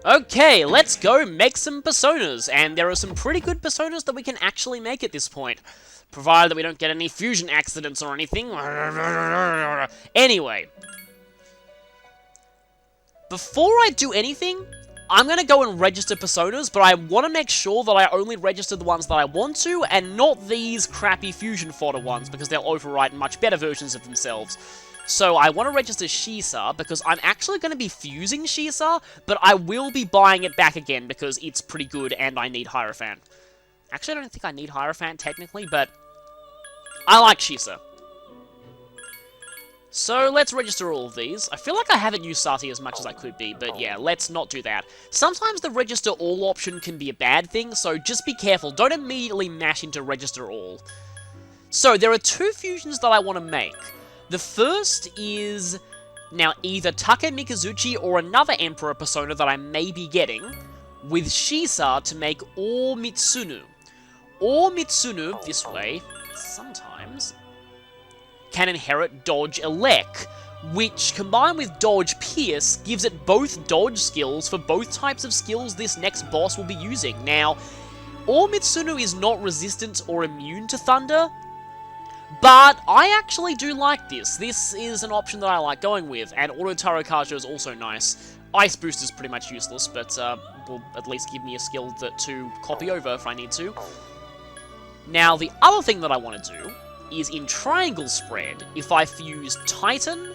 Okay, let's go make some personas, and there are some pretty good personas that we can actually make at this point, provided that we don't get any fusion accidents or anything. Anyway, before I do anything, I'm going to go and register personas, but I want to make sure that I only register the ones that I want to, and not these crappy fusion fodder ones, because they'll overwrite much better versions of themselves. So I want to register Shisa, because I'm actually going to be fusing Shisa, but I will be buying it back again, because it's pretty good, and I need Hierophant. Actually, I don't think I need Hierophant, technically, but I like Shisa. So let's register all of these. I feel like I haven't used Sati as much as I could be, but yeah, let's not do that. Sometimes the register all option can be a bad thing, so just be careful. Don't immediately mash into register all. So there are two fusions that I want to make. The first is now either Take Mikazuchi or another Emperor persona that I may be getting with Shisa to make Or Mitsunu. Or Mitsunu, this way, sometimes can inherit Dodge Elec, which, combined with Dodge Pierce, gives it both dodge skills for both types of skills this next boss will be using. Now, Or Mitsunu is not resistant or immune to Thunder, but I actually do like this. This is an option that I like going with, and Auto Tarakaja is also nice. Ice Boost is pretty much useless, but will at least give me a skill to copy over if I need to. Now, the other thing that I want to do is in Triangle Spread, if I fuse Titan,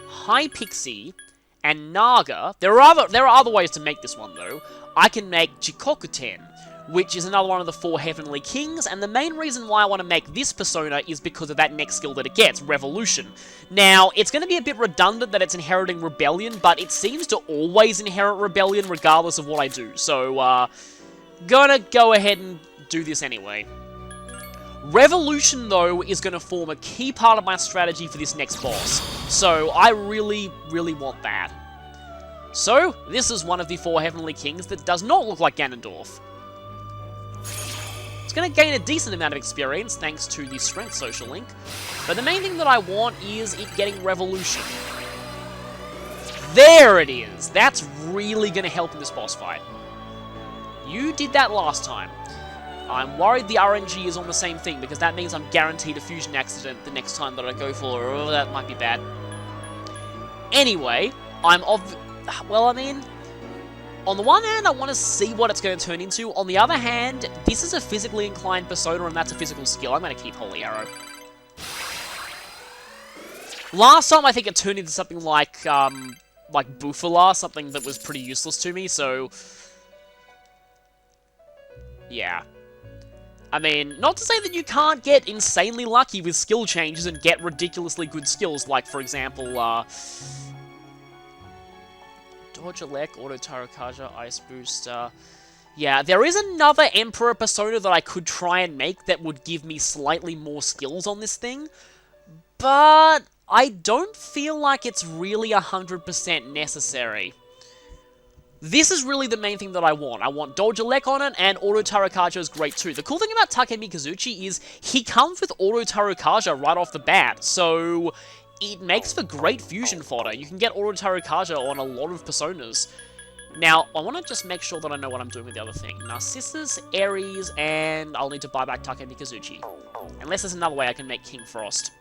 Hypixie, and Naga, there are other ways to make this one though. I can make Jikokuten, which is another one of the 4 Heavenly Kings, and the main reason why I want to make this persona is because of that next skill that it gets, Revolution. Now, it's going to be a bit redundant that it's inheriting Rebellion, but it seems to always inherit Rebellion regardless of what I do, so, gonna go ahead and do this anyway. Revolution, though, is going to form a key part of my strategy for this next boss, so I really, really want that. So, this is one of the 4 Heavenly Kings that does not look like Ganondorf. It's going to gain a decent amount of experience thanks to the Strength Social Link, but the main thing that I want is it getting Revolution. There it is! That's really going to help in this boss fight. You did that last time. I'm worried the RNG is on the same thing, because that means I'm guaranteed a fusion accident the next time that I go for, oh, that might be bad. Anyway, well, I mean, on the one hand, I want to see what it's going to turn into. On the other hand, this is a physically inclined persona, and that's a physical skill. I'm going to keep Holy Arrow. Last time, I think it turned into something like Bufala, something that was pretty useless to me, so yeah. I mean, not to say that you can't get insanely lucky with skill changes and get ridiculously good skills, like, for example, Dodge Elec, Auto Tarakaja, Ice Boost, yeah, there is another Emperor persona that I could try and make that would give me slightly more skills on this thing, but I don't feel like it's really 100% necessary. This is really the main thing that I want. I want Dodge Elec on it, and Auto Tarakaja is great too. The cool thing about Take Mikazuchi is he comes with Auto Tarakaja right off the bat, so it makes for great fusion fodder. You can get Auto Tarakaja on a lot of personas. Now, I want to just make sure that I know what I'm doing with the other thing. Narcissus, Ares, and I'll need to buy back Take Mikazuchi. Unless there's another way I can make King Frost.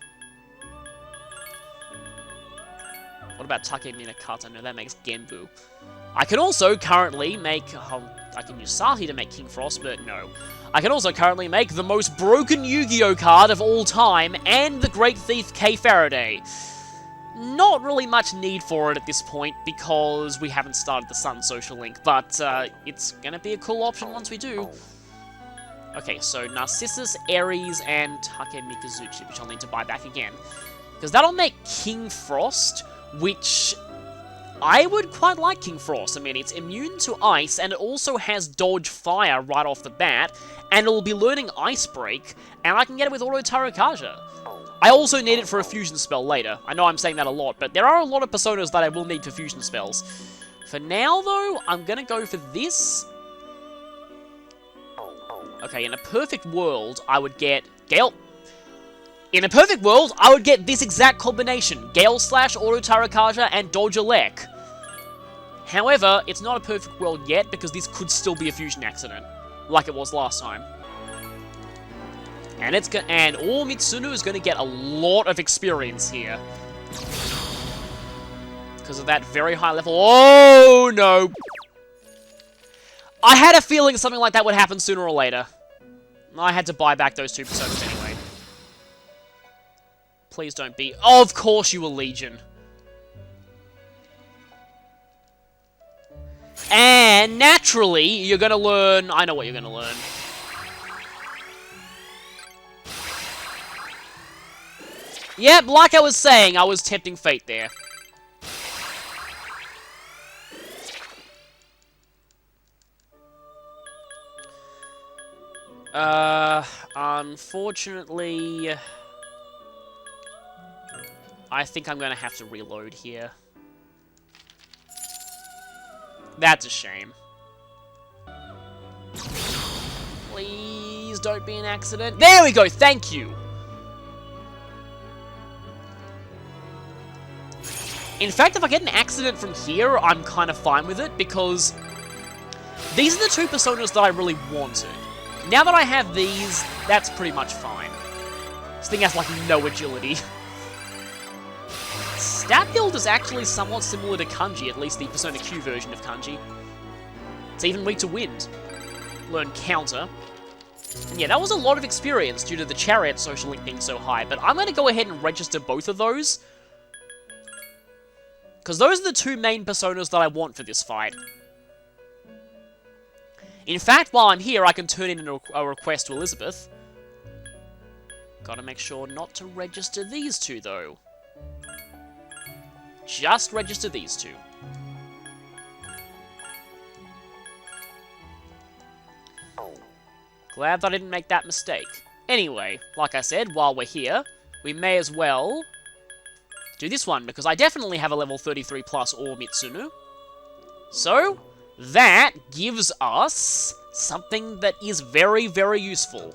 What about Take Minakata? No, that makes Genbu. I can also currently make... I can use Sahi to make King Frost, but no. I can also currently make the most broken Yu-Gi-Oh card of all time, and the Great Thief K. Faraday. Not really much need for it at this point, because we haven't started the Sun Social Link, but it's gonna be a cool option once we do. Okay, so Narcissus, Ares, and Take Mikazuchi, which I'll need to buy back again. Because that'll make King Frost, which I would quite like King Frost. I mean, it's immune to ice, and it also has dodge fire right off the bat, and it'll be learning Ice Break, and I can get it with Auto Tarakaja. I also need it for a fusion spell later. I know I'm saying that a lot, but there are a lot of personas that I will need for fusion spells. For now, though, I'm gonna go for this. Okay, in a perfect world, I would get Gale. In a perfect world, I would get this exact combination. Gale slash Auto Tarakaja and Dodge Elec. However, it's not a perfect world yet, because this could still be a fusion accident, like it was last time. And All Mitsunu is going to get a lot of experience here. Because of that very high level. Oh, no! I had a feeling something like that would happen sooner or later. I had to buy back those 2 personas anyway. Please don't be... Of course you were Legion. And naturally, you're gonna learn... I know what you're gonna learn. Yep, like I was saying, I was tempting fate there. Unfortunately... I think I'm gonna have to reload here. That's a shame. Please don't be an accident. There we go, thank you! In fact, if I get an accident from here, I'm kind of fine with it, because these are the 2 personas that I really wanted. Now that I have these, that's pretty much fine. This thing has, like, no agility. Stat build is actually somewhat similar to Kanji, at least the Persona Q version of Kanji. It's even weak to wind. Learn counter. And yeah, that was a lot of experience due to the Chariot social link being so high, but I'm going to go ahead and register both of those. Because those are the 2 main personas that I want for this fight. In fact, while I'm here, I can turn in a request to Elizabeth. Gotta make sure not to register these 2, though. Just register these 2. Glad that I didn't make that mistake. Anyway, like I said, while we're here, we may as well do this one, because I definitely have a level 33 plus or Mitsunu. So, that gives us something that is very, very useful.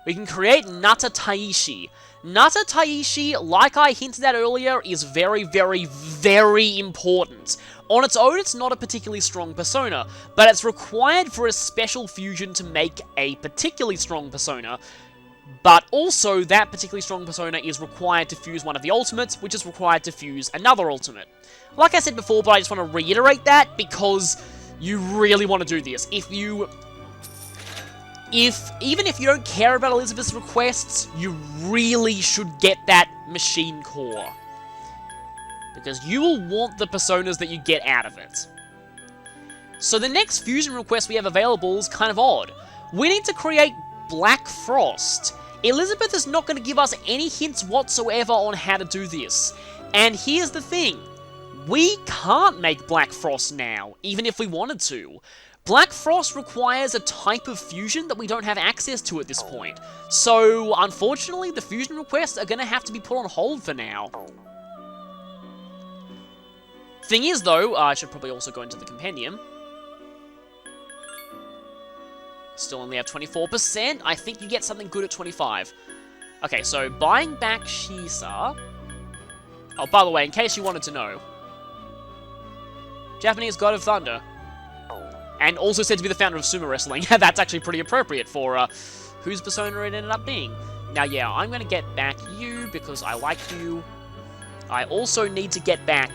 We can create Nata Taishi. Nata Taishi, like I hinted at earlier, is very, very, very important. On its own, it's not a particularly strong persona, but it's required for a special fusion to make a particularly strong persona. But also, that particularly strong persona is required to fuse one of the ultimates, which is required to fuse another ultimate. Like I said before, but I just want to reiterate that, because you really want to do this. Even if you don't care about Elizabeth's requests, you really should get that machine core. Because you will want the personas that you get out of it. So the next fusion request we have available is kind of odd. We need to create Black Frost. Elizabeth is not going to give us any hints whatsoever on how to do this. And here's the thing. We can't make Black Frost now, even if we wanted to. Black Frost requires a type of fusion that we don't have access to at this point. So, unfortunately, the fusion requests are going to have to be put on hold for now. Thing is, though, I should probably also go into the compendium. Still only have 24%. I think you get something good at 25. Okay, so buying back Shisa. Oh, by the way, in case you wanted to know. Japanese God of Thunder. And also said to be the founder of sumo wrestling. That's actually pretty appropriate for whose persona it ended up being. Now, yeah, I'm going to get back you because I like you. I also need to get back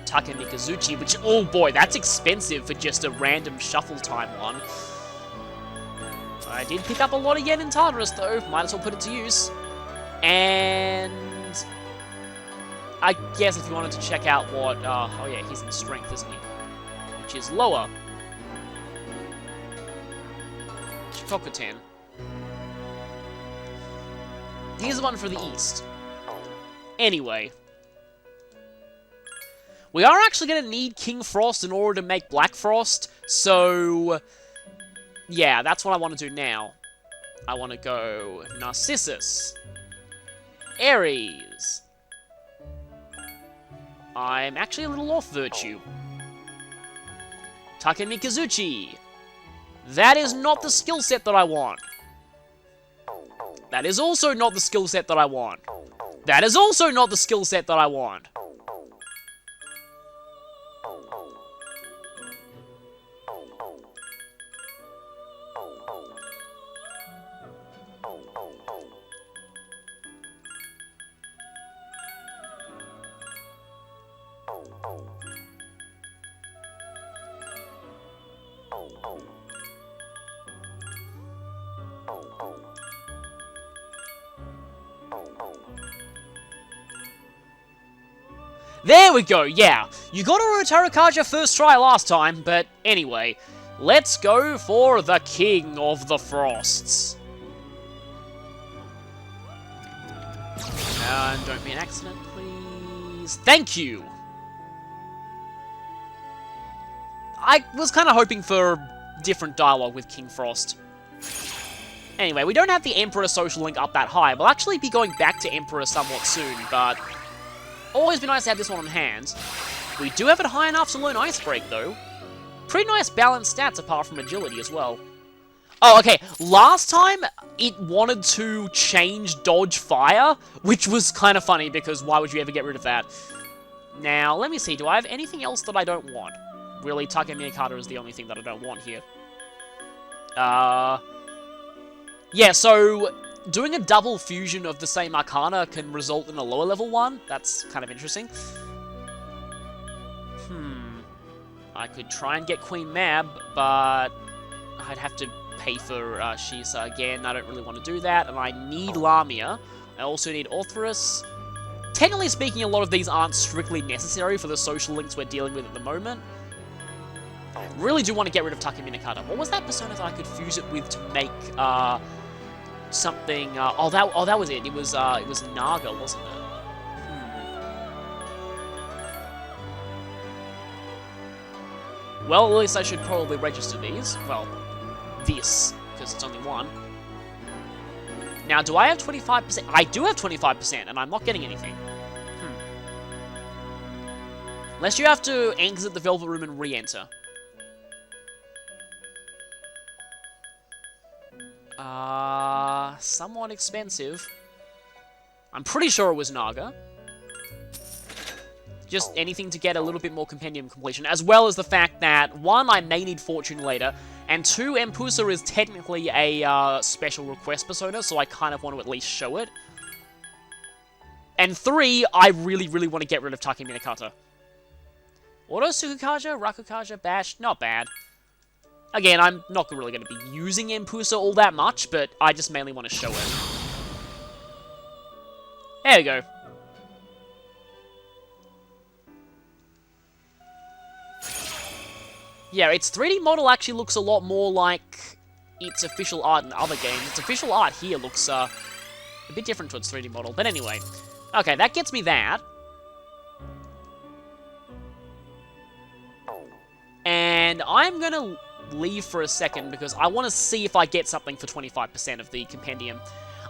Taka Mikazuchi, which, oh boy, that's expensive for just a random shuffle time one. I did pick up a lot of yen in Tartarus, though. Might as well put it to use. And I guess if you wanted to check out what... oh yeah, he's in strength, isn't he? Which is lower. Shikoku-ten. Here's the one for the east. Anyway. We are actually going to need King Frost in order to make Black Frost, so... yeah, that's what I want to do now. I want to go Narcissus. Ares. I'm actually a little off Virtue. Taka Mikazuchi. That is not the skill set that I want. That is also not the skill set that I want. That is also not the skill set that I want. There we go, yeah. You got a Tartarus first try last time, but anyway. Let's go for the King of the Frosts. And don't be an accident, please. Thank you! I was kind of hoping for different dialogue with King Frost. Anyway, we don't have the Emperor social link up that high. We'll actually be going back to Emperor somewhat soon, but always be nice to have this one on hand. We do have it high enough to learn Ice Break, though. Pretty nice balanced stats apart from agility as well. Oh, okay. Last time, it wanted to change dodge fire, which was kind of funny because why would you ever get rid of that? Now, let me see. Do I have anything else that I don't want? Really, Takemiyakata is the only thing that I don't want here. Yeah, so doing a double fusion of the same Arcana can result in a lower level one. That's kind of interesting. I could try and get Queen Mab, but I'd have to pay for Shisa again. I don't really want to do that, and I need Lamia. I also need Orthrus. Technically speaking, a lot of these aren't strictly necessary for the social links we're dealing with at the moment. I really do want to get rid of Takemiyakata. What was that persona that I could fuse it with to make something? Oh, that was it. It was Naga, wasn't it? Well, at least I should probably register these. Well, this, because it's only one. Now, do I have 25%? I do have 25%, and I'm not getting anything. Unless you have to exit the Velvet Room and re-enter. Somewhat expensive. I'm pretty sure it was Naga. Just anything to get a little bit more compendium completion, as well as the fact that, one, I may need Fortune later, and two, Empusa is technically a special request persona, so I kind of want to at least show it. And three, I really, really want to get rid of Takemiyakata. Auto Sukukaja, Rakukaja, Bash, not bad. Again, I'm not really going to be using Empusa all that much, but I just mainly want to show it. There we go. Yeah, its 3D model actually looks a lot more like its official art in other games. Its official art here looks a bit different to its 3D model. But anyway. Okay, that gets me that. And I'm going to leave for a second because I want to see if I get something for 25% of the compendium.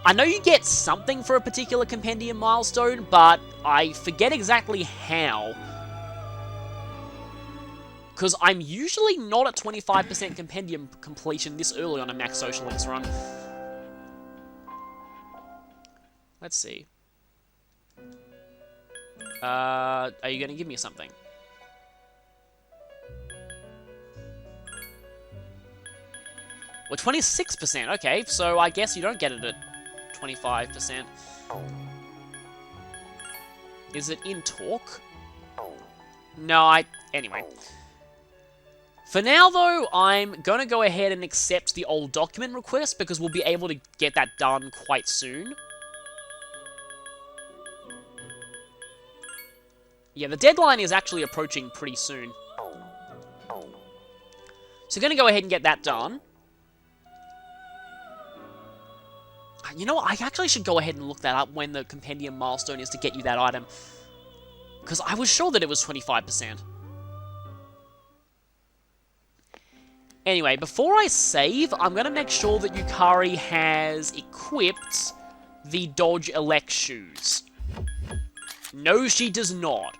I know you get something for a particular compendium milestone, but I forget exactly how. Because I'm usually not at 25% compendium completion this early on a max social links run. Let's see. Are you going to give me something? Well, 26%. Okay, so I guess you don't get it at 25%. Is it in talk? No, anyway. For now, though, I'm going to go ahead and accept the old document request because we'll be able to get that done quite soon. Yeah, the deadline is actually approaching pretty soon. So going to go ahead and get that done. You know what? I actually should go ahead and look that up when the compendium milestone is to get you that item. Because I was sure that it was 25%. Anyway, before I save, I'm going to make sure that Yukari has equipped the Dodge Elect shoes. No, she does not.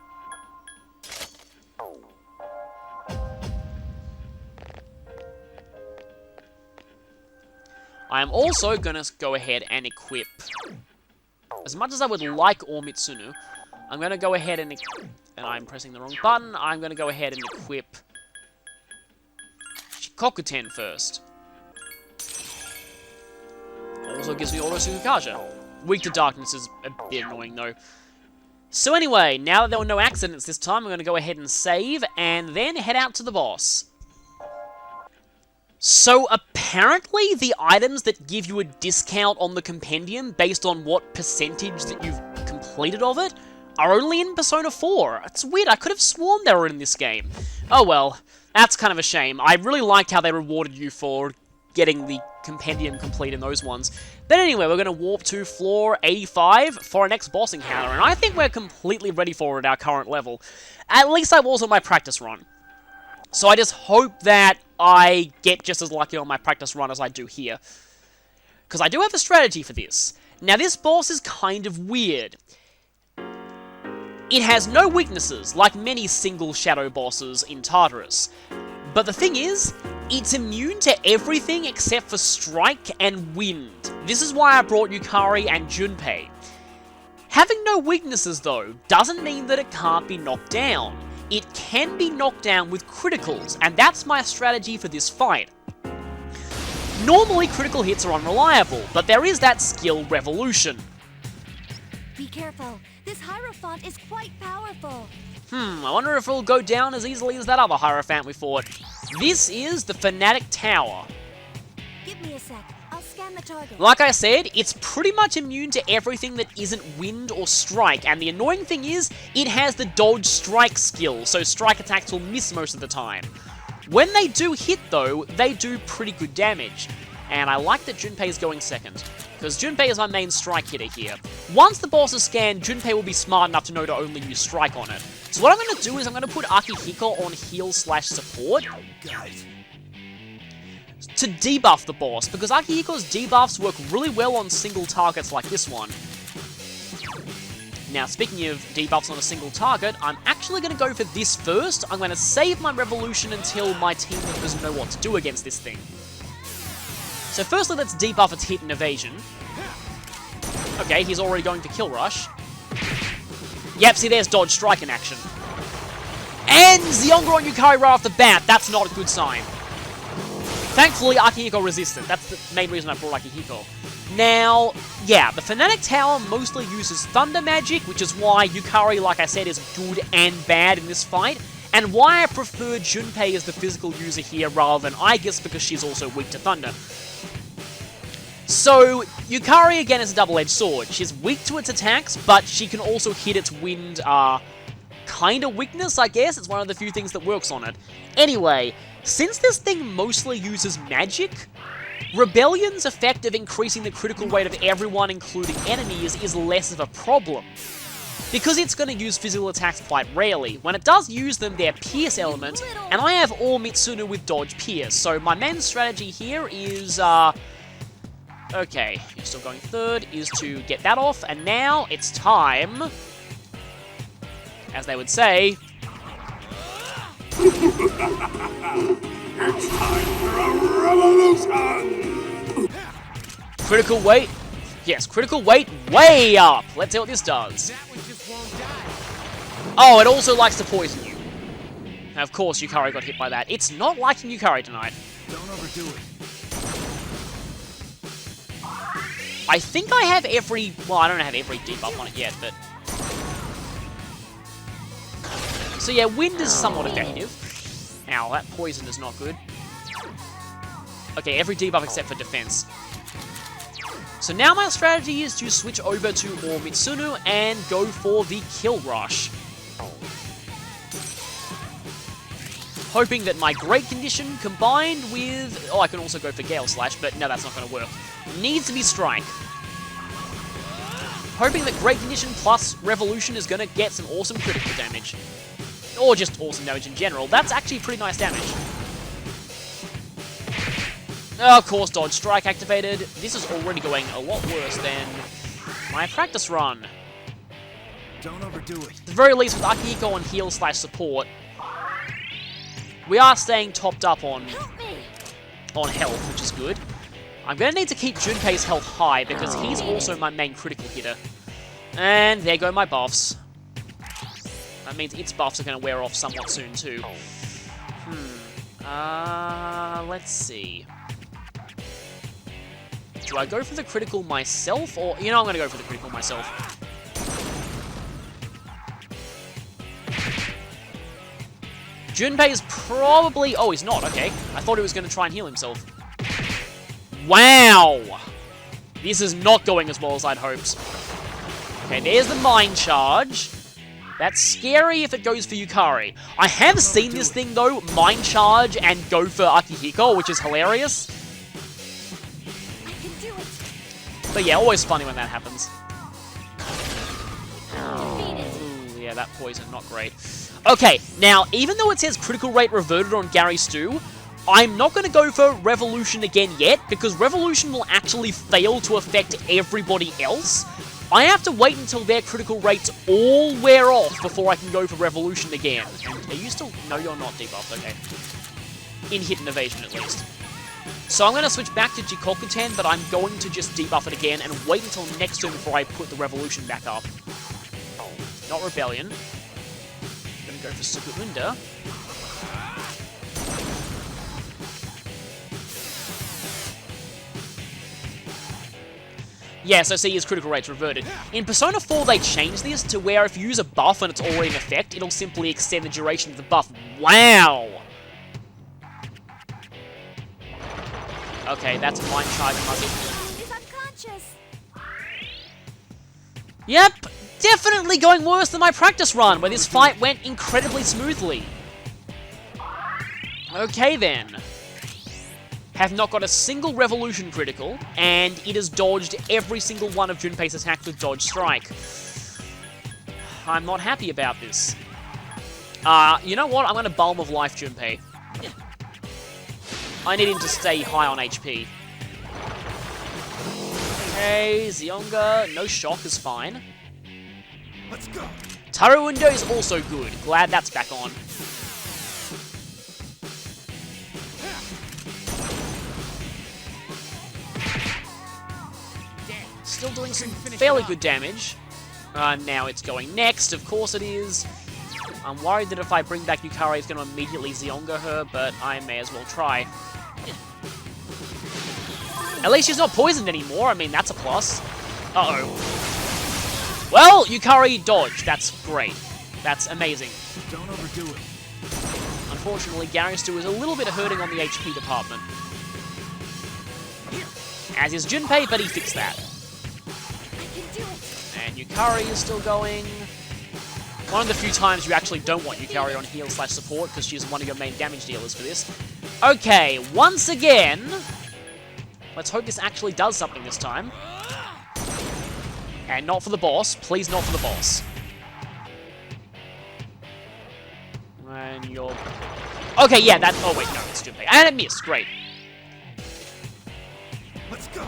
I am also going to go ahead and equip as much as I would like Or Mitsunu, I'm going to go ahead and I'm pressing the wrong button. I'm going to go ahead and equip Shikokuten first. Also gives me Auto Sukukaja. Weak to Darkness is a bit annoying, though. So anyway, now that there were no accidents this time, I'm going to go ahead and save, and then head out to the boss. So apparently, the items that give you a discount on the compendium based on what percentage that you've completed of it are only in Persona 4. It's weird, I could have sworn they were in this game. Oh well, that's kind of a shame. I really liked how they rewarded you for getting the compendium complete in those ones. But anyway, we're going to warp to floor 85 for our next boss encounter, and I think we're completely ready for it at our current level. At least I was on my practice run. So I just hope that I get just as lucky on my practice run as I do here. Because I do have a strategy for this. Now this boss is kind of weird. It has no weaknesses, like many single shadow bosses in Tartarus. But the thing is, it's immune to everything except for strike and wind. This is why I brought Yukari and Junpei. Having no weaknesses though, doesn't mean that it can't be knocked down. It can be knocked down with criticals, and that's my strategy for this fight. Normally critical hits are unreliable, but there is that skill revolution. Be careful, this Hierophant is quite powerful. I wonder if it'll go down as easily as that other Hierophant we fought. This is the Fnatic Tower. Give me a sec, I'll scan the target. Like I said, it's pretty much immune to everything that isn't wind or strike, and the annoying thing is, it has the dodge strike skill, so strike attacks will miss most of the time. When they do hit though, they do pretty good damage. And I like that Junpei's going second, because Junpei is my main strike hitter here. Once the boss is scanned, Junpei will be smart enough to know to only use strike on it. So what I'm going to do is I'm going to put Akihiko on heal/support to debuff the boss, because Akihiko's debuffs work really well on single targets like this one. Now, speaking of debuffs on a single target, I'm actually going to go for this first. I'm going to save my revolution until my team members know what to do against this thing. So firstly, let's debuff its hit and evasion. Okay, he's already going for Kill Rush. Yep, see, there's Dodge Strike in action. And Zyongro on Yukari right off the bat. That's not a good sign. Thankfully, Akihiko resisted. That's the main reason I brought Akihiko. Now, yeah, the Fnatic Tower mostly uses Thunder Magic, which is why Yukari, like I said, is good and bad in this fight, and why I prefer Junpei as the physical user here rather than Aegis, because she's also weak to Thunder. So, Yukari again is a double-edged sword. She's weak to its attacks, but she can also hit its wind, kind of weakness, I guess. It's one of the few things that works on it. Anyway, since this thing mostly uses magic, Rebellion's effect of increasing the critical rate of everyone, including enemies, is less of a problem. Because it's going to use physical attacks quite rarely. When it does use them, they're Pierce elements, and I have Or Mitsunu with Dodge Pierce. So my main strategy here is, okay, you're still going third, is to get that off, and now it's time, as they would say, it's time for a revolution! Critical weight. Yes, critical weight way up. Let's see what this does. That one just won't die. Oh, it also likes to poison you. Now, of course, Yukari got hit by that. It's not liking Yukari tonight. Don't overdo it. I think I have every... Well, I don't have every debuff on it yet, but... So yeah, wind is somewhat effective. Ow, that poison is not good. Okay, every debuff except for defense. So now my strategy is to switch over to Or Mitsunu and go for the Kill Rush. Hoping that my Great Condition combined with... Oh, I can also go for Gale Slash, but no, that's not going to work. Needs to be Strike. Hoping that Great Condition plus Revolution is going to get some awesome critical damage. Or just awesome damage in general. That's actually pretty nice damage. Oh, of course, Dodge Strike activated. This is already going a lot worse than my practice run. Don't overdo it. At the very least, with Akihiko on heal/support, we are staying topped up on health, which is good. I'm going to need to keep Junpei's health high because he's also my main critical hitter. And there go my buffs. That means its buffs are going to wear off somewhat soon, too. Let's see. Do I go for the critical myself, or... You know, I'm going to go for the critical myself. Junpei is probably... Oh, he's not, okay. I thought he was going to try and heal himself. Wow! This is not going as well as I'd hoped. Okay, there's the Mind Charge. That's scary if it goes for Yukari. I have seen this thing, though, Mind Charge and go for Akihiko, which is hilarious. But yeah, always funny when that happens. Ooh, yeah, that poison, not great. Okay, now, even though it says critical rate reverted on Gary Stu, I'm not going to go for Revolution again yet, because Revolution will actually fail to affect everybody else. I have to wait until their critical rates all wear off before I can go for Revolution again. And are you still... No, you're not debuffed, okay. In hit and evasion, at least. So I'm going to switch back to Jikokuten, but I'm going to just debuff it again and wait until next turn before I put the Revolution back up. Not Rebellion. I'm going to go for Sukunda. Yeah, so see, his critical rate's reverted. In Persona 4, they changed this to where if you use a buff and it's already in effect, it'll simply extend the duration of the buff. Wow! Okay, that's Mind Charge Muzzy. He's unconscious. Yep, definitely going worse than my practice run, where this fight went incredibly smoothly. Okay then. Have not got a single Revolution critical, and it has dodged every single one of Junpei's attacks with Dodge Strike. I'm not happy about this. You know what? I'm going to Balm of Life Junpei. I need him to stay high on HP. Okay, Zionga, no shock is fine. Let's go. Taruundo is also good. Glad that's back on. Still doing some fairly good damage. Now it's going next, of course it is. I'm worried that if I bring back Yukari, it's going to immediately Zionga her, but I may as well try. At least she's not poisoned anymore, I mean, that's a plus. Uh-oh. Well, Yukari dodged, that's great. That's amazing. Don't overdo it. Unfortunately, Garistu is a little bit hurting on the HP department. As is Junpei, but he fixed that. And Yukari is still going. One of the few times you actually don't want Yukari on heal/support, because she's one of your main damage dealers for this. Okay, once again, let's hope this actually does something this time. And not for the boss. Please not for the boss. And you're... Okay, yeah, that... Oh, wait, no, it's Junpei. And it missed. Great. Let's go.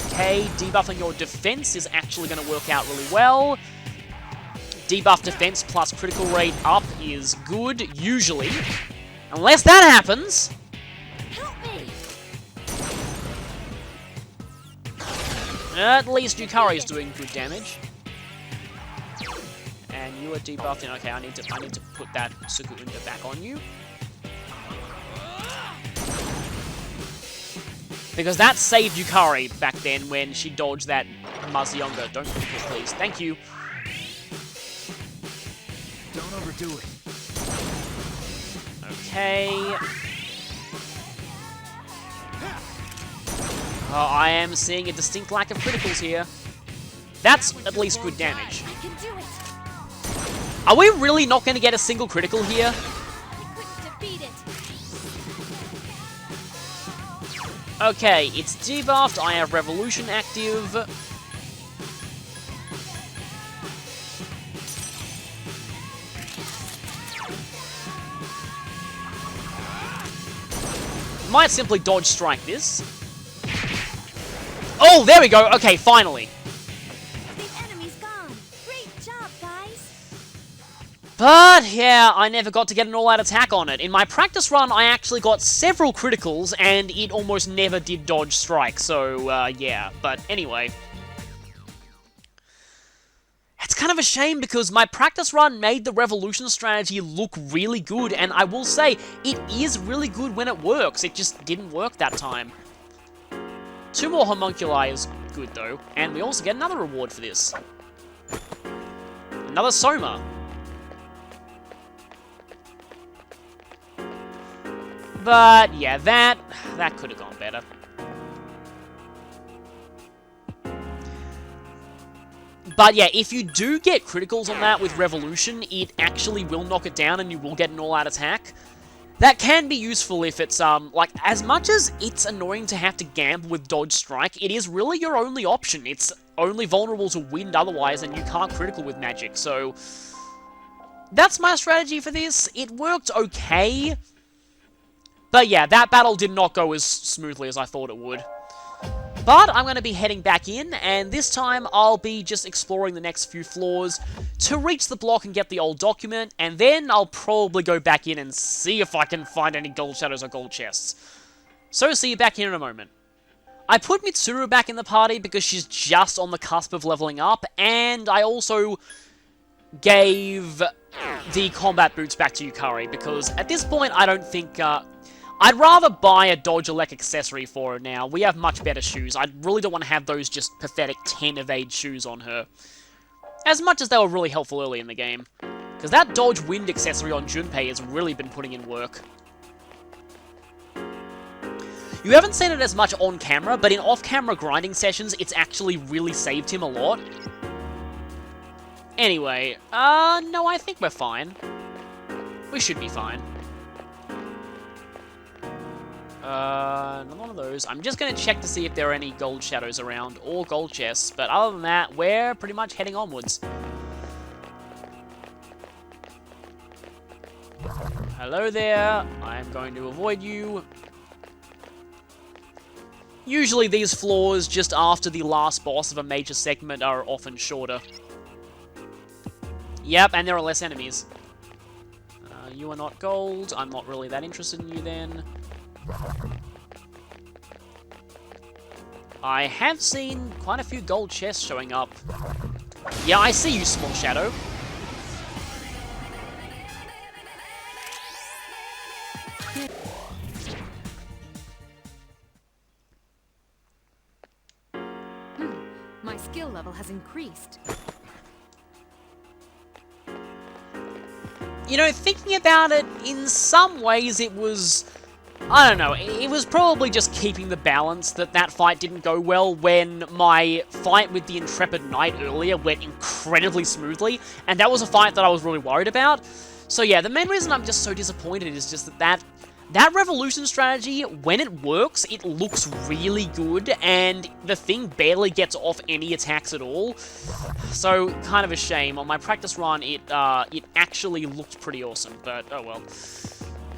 Okay, debuffing your defense is actually going to work out really well. Debuff defense plus critical rate up is good, usually. Unless that happens. Help me. At least Yukari is doing good damage. And you are debuffed. And okay, I need to put that Sukunda back on you. Because that saved Yukari back then when she dodged that Mazionga. Don't critical, please. Thank you. Don't overdo it. Okay. Oh, I am seeing a distinct lack of criticals here. That's at least good damage. I can do it. Are we really not going to get a single critical here? We couldn't defeat it. Okay, it's debuffed. I have Revolution active. Might simply dodge strike this. Oh, there we go. Okay, finally. The enemy's gone. Great job, guys. But, yeah, I never got to get an all-out attack on it. In my practice run, I actually got several criticals, and it almost never did dodge strike, so, yeah. But, anyway. kind of a shame because my practice run made the Revolution strategy look really good, and I will say, it is really good when it works. It just didn't work that time. 2 more Homunculi is good, though, and we also get another reward for this. Another Soma. But, yeah, that could have gone better. But yeah, if you do get criticals on that with Revolution, it actually will knock it down and you will get an all-out attack. That can be useful if it's, like, as much as it's annoying to have to gamble with Dodge Strike, it is really your only option. It's only vulnerable to wind otherwise, and you can't critical with magic, so... That's my strategy for this. It worked okay. But yeah, that battle did not go as smoothly as I thought it would. But I'm going to be heading back in, and this time I'll be just exploring the next few floors to reach the block and get the old document, and then I'll probably go back in and see if I can find any gold shadows or gold chests. So see you back here in a moment. I put Mitsuru back in the party because she's just on the cusp of leveling up, and I also gave the combat boots back to Yukari, because at this point I don't think... I'd rather buy a Dodge Elect accessory for her now. We have much better shoes. I really don't want to have those just pathetic 10 evade shoes on her. As much as they were really helpful early in the game. Because that Dodge Wind accessory on Junpei has really been putting in work. You haven't seen it as much on camera, but in off-camera grinding sessions, it's actually really saved him a lot. Anyway, no, I think we're fine. We should be fine. Not one of those. I'm just going to check to see if there are any gold shadows around, or gold chests, but other than that, we're pretty much heading onwards. Hello there. I'm going to avoid you. Usually these floors, just after the last boss of a major segment, are often shorter. Yep, and there are less enemies. You are not gold. I'm not really that interested in you then. I have seen quite a few gold chests showing up. Yeah, I see you, small shadow. My skill level has increased. You know, thinking about it, in some ways it was... I don't know, it was probably just keeping the balance that fight didn't go well when my fight with the Intrepid Knight earlier went incredibly smoothly, and that was a fight that I was really worried about. So yeah, the main reason I'm just so disappointed is just that Revolution strategy, when it works, it looks really good, and the thing barely gets off any attacks at all. So, kind of a shame. On my practice run, it actually looked pretty awesome, but oh well.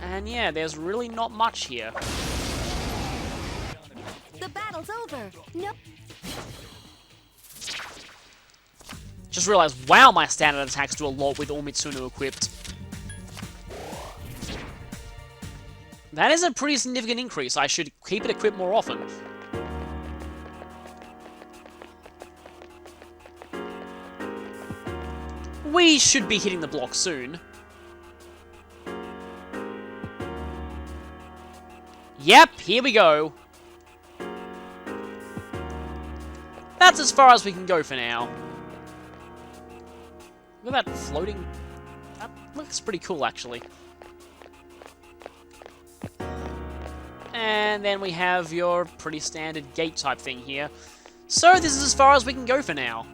And yeah, there's really not much here. The battle's over. Nope. Just realized, wow, my standard attacks do a lot with all Mitsunu equipped. That is a pretty significant increase. I should keep it equipped more often. We should be hitting the block soon. Yep, here we go. That's as far as we can go for now. Look at that floating... That looks pretty cool, actually. And then we have your pretty standard gate type thing here. So this is as far as we can go for now.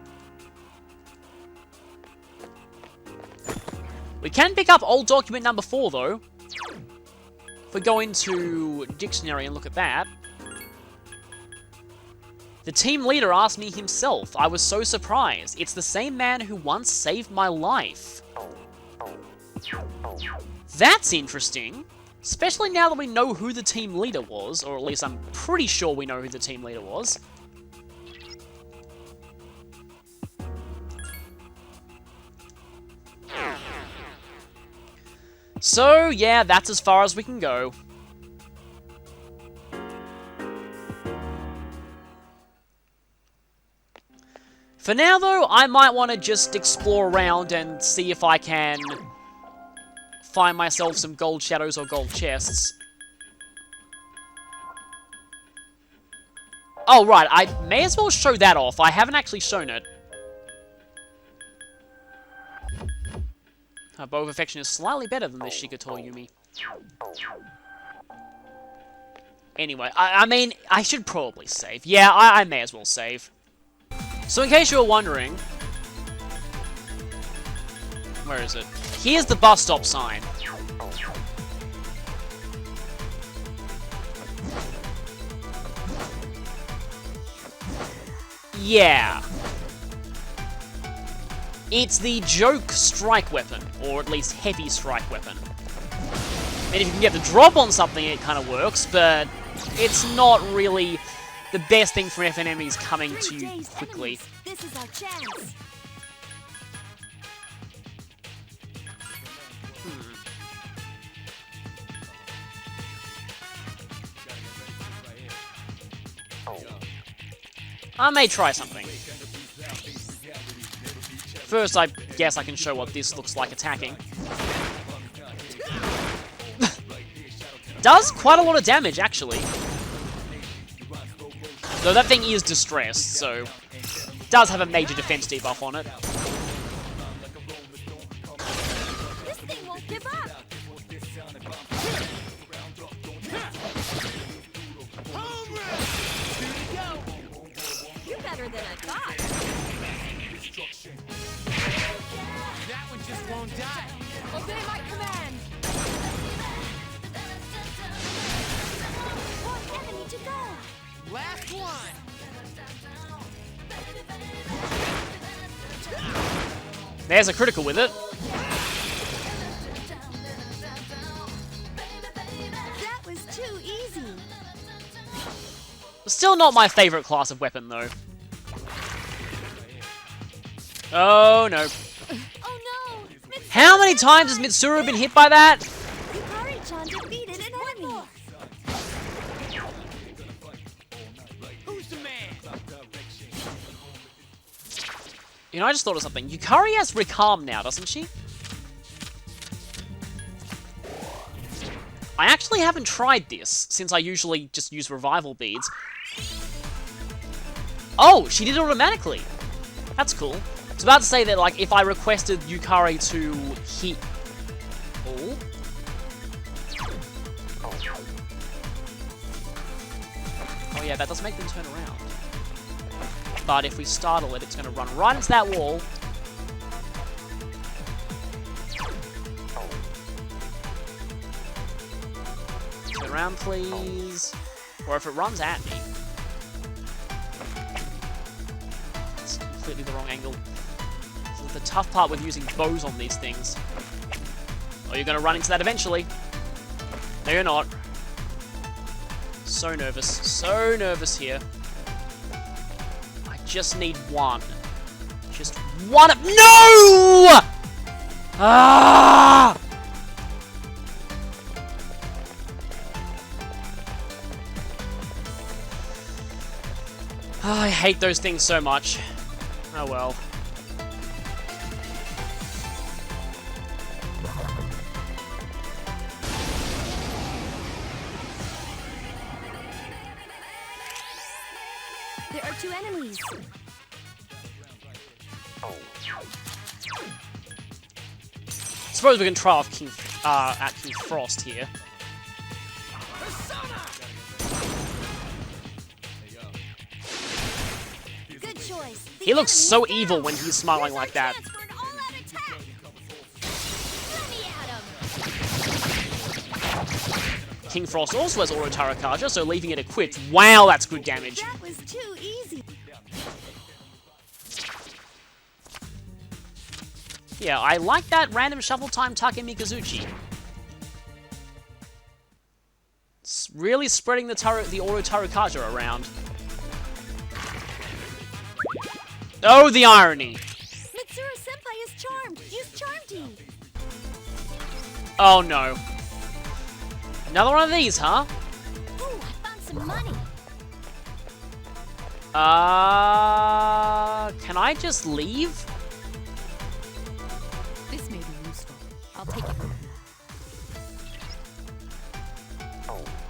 We can pick up old document number 4, though. If we go into dictionary and look at that. The team leader asked me himself. I was so surprised. It's the same man who once saved my life. That's interesting. Especially now that we know who the team leader was, or at least I'm pretty sure we know who the team leader was. So, yeah, that's as far as we can go. For now, though, I might want to just explore around and see if I can find myself some gold shadows or gold chests. Oh, right, I may as well show that off. I haven't actually shown it. Her bow of affection is slightly better than this Shikator Yumi. Anyway, I mean, I should probably save. Yeah, I may as well save. So in case you were wondering... Where is it? Here's the bus stop sign. Yeah. It's the joke strike weapon, or at least heavy strike weapon. I mean, if you can get the drop on something, it kind of works, but it's not really the best thing for if an enemy's coming to you quickly. This is our chance. I may try something. First, I guess I can show what this looks like attacking. Does quite a lot of damage, actually. Though that thing is distressed, so... Does have a major defense debuff on it. This thing won't give up. You're better than I thought. That one just won't die. Obey my command. One enemy to go. Last one. There's a critical with it. That was too easy. Still not my favorite class of weapon, though. Oh, no. Oh no! How many times has Mitsuru been hit by that? Yukari-chan defeated an enemy. Who's the man? You know, I just thought of something. Yukari has Recalm now, doesn't she? I actually haven't tried this, since I usually just use Revival Beads. Oh, she did it automatically. That's cool. I was about to say that, like, if I requested Yukari to hit... Oh? Oh yeah, that does make them turn around. But if we startle it, it's going to run right into that wall. Turn around, please. Or if it runs at me. It's completely the wrong angle. This is the tough part with using bows on these things. Oh, you're going to run into that eventually. No, you're not. So nervous here. I just need one. Just one. No! Ah! Oh, I hate those things so much. Oh well. There are two enemies. Suppose we can try off King Frost here. Good choice. The He looks so enemy is evil down. when he's smiling like that. Here's our chance for an all-out attack. Let me at him. King Frost also has Auto Tarakaja, so leaving it equipped. Wow, that's good damage. That was too easy. Yeah, I like that random shuffle time Take Mikazuchi. It's really spreading the Auto Tarakaja around. Oh, the irony. Mitsuru Senpai is charmed. Use Charm Tea. Oh no. Another one of these, huh? Ooh, I found some money. Can I just leave? This may be useful. I'll take it.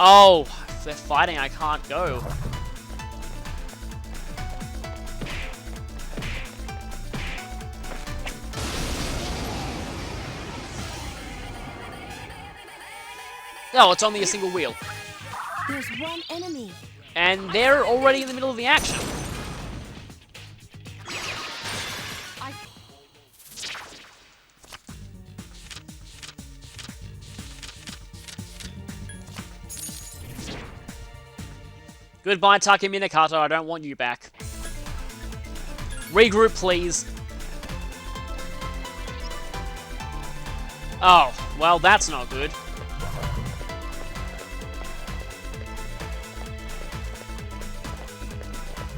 Oh, if they're fighting, I can't go. Oh, it's only a single wheel. There's one enemy. And they're already in the middle of the action. I Goodbye, Taki Minakata. I don't want you back. Regroup, please. Oh, well, that's not good.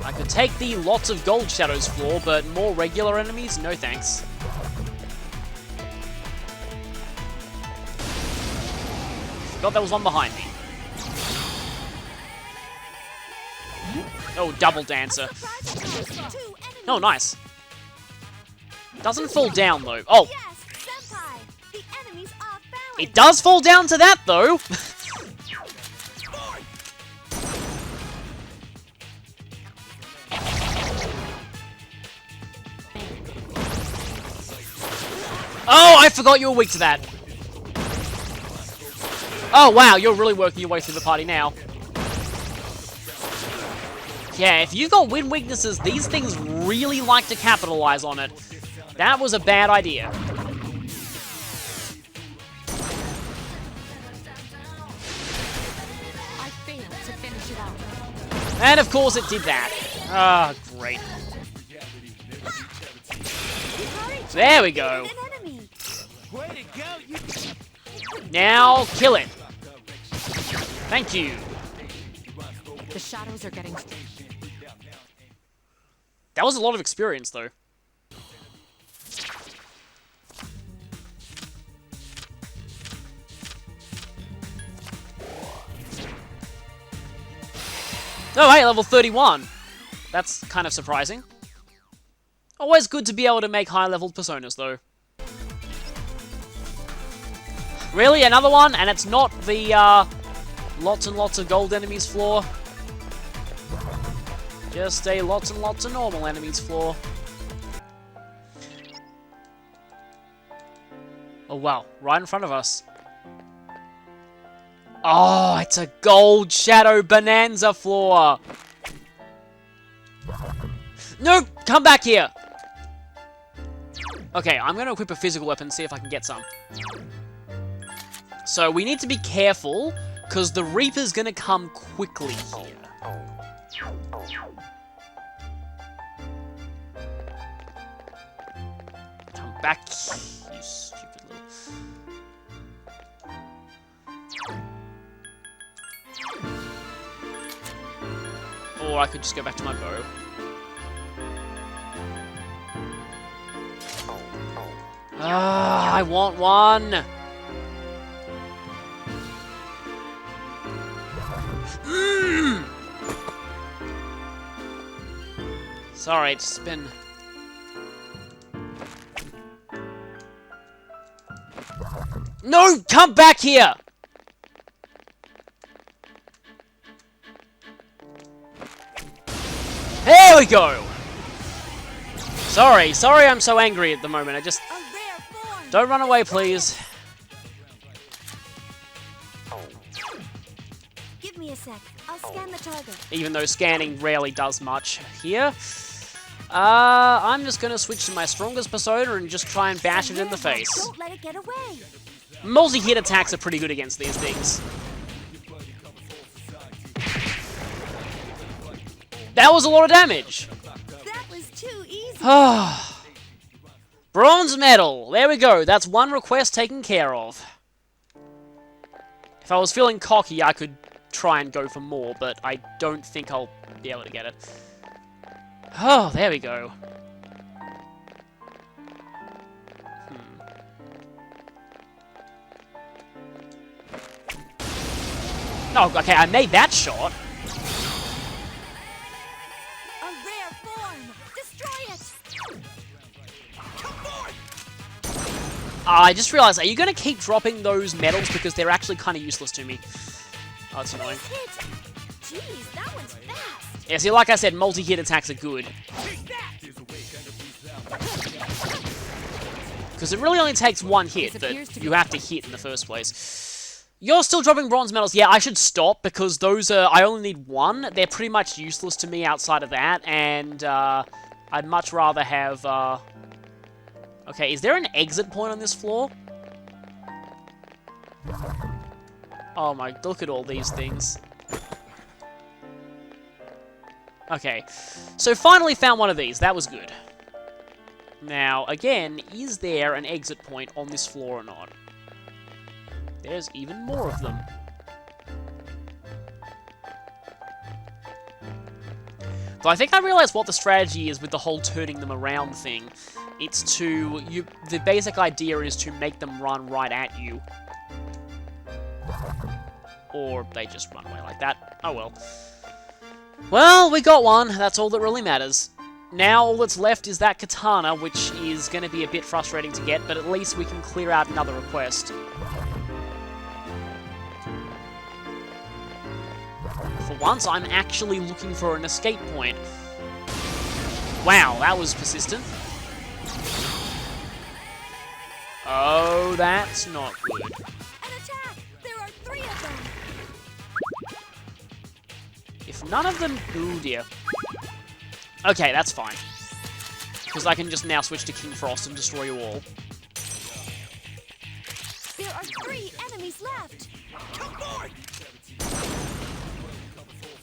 I could take the lots of gold shadows floor, but more regular enemies? No thanks. Forgot there was one behind me. Oh, double dancer. Oh, nice. Doesn't fall down, though. Oh, Yes, Senpai! The enemy's off balance! it does fall down to that, though. Oh, I forgot you were weak to that. Oh, wow, you're really working your way through the party now. Yeah, if you've got win weaknesses, these things really like to capitalize on it. That was a bad idea. I failed to finish it off. And of course it did that. Ah, great. There we go. An enemy. Way to go! You Now, kill it. Thank you. The shadows are getting... That was a lot of experience, though. Oh, hey, level 31. That's kind of surprising. Always good to be able to make high-level personas, though. Really? Another one? And it's not the, lots and lots of gold enemies floor? Just a lots and lots of normal enemies floor. Oh, wow. Right in front of us. Oh, it's a gold shadow bonanza floor. No, come back here. Okay, I'm going to equip a physical weapon, see if I can get some. So we need to be careful, because the Reaper's going to come quickly here. Come back, you stupid little... Or I could just go back to my bow. Ah, I want one! Sorry, it's been... No! Come back here! There we go! Sorry I'm so angry at the moment. I just... A rare form! Don't run away, please. Give me a sec. I'll scan the target. Even though scanning rarely does much here. I'm just gonna switch to my strongest persona and just try and bash it in the face. Don't let it get away. Multi-hit attacks are pretty good against these things. That was a lot of damage! That was too easy. Bronze medal! There we go, that's one request taken care of. If I was feeling cocky, I could try and go for more, but I don't think I'll be able to get it. Oh, there we go. Oh, okay, I made that shot. I just realized, are you going to keep dropping those medals? Because they're actually kind of useless to me. Oh, that's annoying. Jeez, that one's fast. Yeah, see, like I said, multi-hit attacks are good. Because it really only takes one hit that you have to hit in the first place. You're still dropping bronze medals. Yeah, I should stop, because those are... I only need one. They're pretty much useless to me outside of that, and I'd much rather have... Okay, is there an exit point on this floor? Oh my, look at all these things. Okay, so finally found one of these. That was good. Now, again, is there an exit point on this floor or not? There's even more of them. But I think I realized what the strategy is with the whole turning them around thing. It's to... the basic idea is to make them run right at you. Or they just run away like that. Oh well. Well, we got one. That's all that really matters. Now all that's left is that katana, which is going to be a bit frustrating to get, but at least we can clear out another request. For once, I'm actually looking for an escape point. Wow, that was persistent. Oh, that's not good. An attack! There are 3 of them! If none of them... Ooh, dear. Okay, that's fine. Because I can just now switch to King Frost and destroy you all. There are 3 enemies left!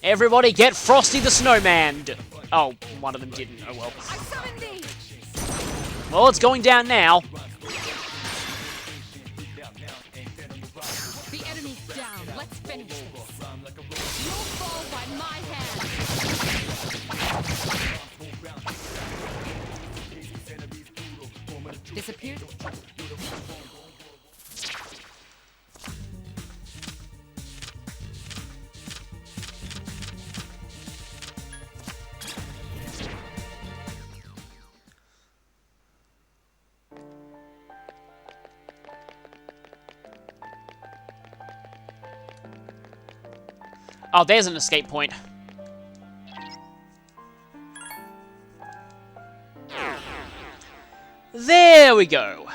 Everybody get Frosty the Snowman! Oh, one of them didn't. Oh well. I summoned thee! Well, it's going down now. The enemy's down. Let's finish this. You'll fall by my hand. Disappeared. Oh, there's an escape point. There we go.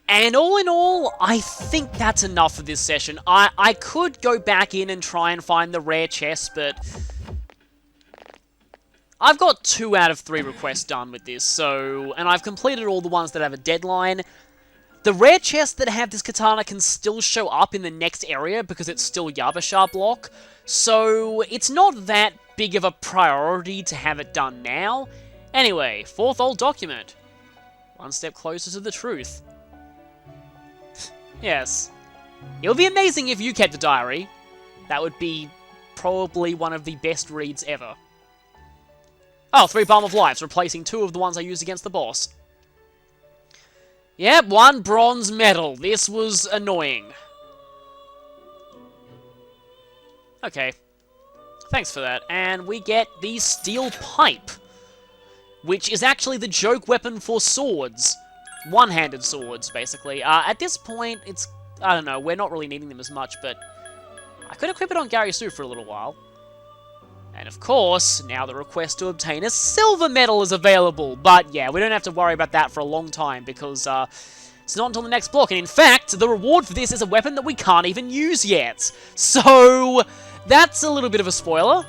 And all in all, I think that's enough for this session. I could go back in and try and find the rare chest, but I've got 2 out of 3 requests done with this, so... And I've completed all the ones that have a deadline. The rare chests that have this katana can still show up in the next area because it's still Yabasha block, so it's not that big of a priority to have it done now. Anyway, 4th old document. One step closer to the truth. Yes. It would be amazing if you kept a diary. That would be probably one of the best reads ever. Oh, 3 Balm of Lives, replacing 2 of the ones I used against the boss. Yep, 1 bronze medal. This was annoying. Okay. Thanks for that. And we get the steel pipe, which is actually the joke weapon for swords. One-handed swords, basically. At this point, it's... I don't know, we're not really needing them as much, but I could equip it on Gary Sue for a little while. And of course, now the request to obtain a silver medal is available. But yeah, we don't have to worry about that for a long time because it's not until the next block. And in fact, the reward for this is a weapon that we can't even use yet. So that's a little bit of a spoiler.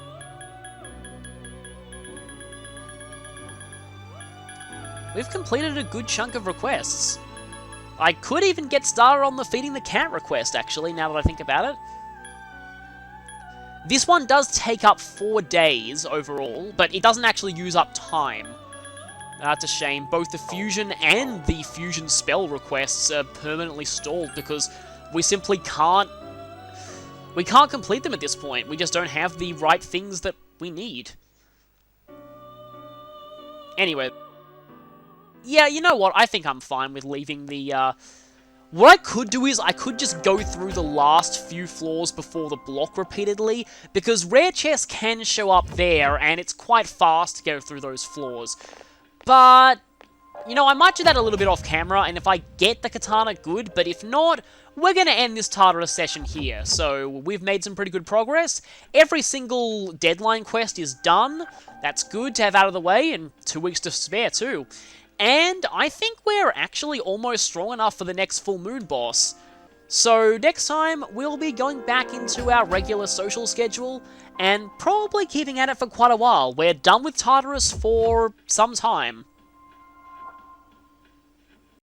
We've completed a good chunk of requests. I could even get started on the feeding the cat request, actually, now that I think about it. This one does take up 4 days overall, but it doesn't actually use up time. That's a shame. Both the fusion and the fusion spell requests are permanently stalled because we simply can't... We can't complete them at this point. We just don't have the right things that we need. Anyway. Yeah, you know what? I think I'm fine with leaving the What I could do is I could just go through the last few floors before the block repeatedly, because rare chests can show up there, and it's quite fast to go through those floors. But, you know, I might do that a little bit off camera, and if I get the katana, good, but if not, we're going to end this Tartarus session here. So, we've made some pretty good progress. Every single deadline quest is done. That's good to have out of the way, and 2 weeks to spare too. And I think we're actually almost strong enough for the next full moon boss. So next time, we'll be going back into our regular social schedule, and probably keeping at it for quite a while. We're done with Tartarus for some time.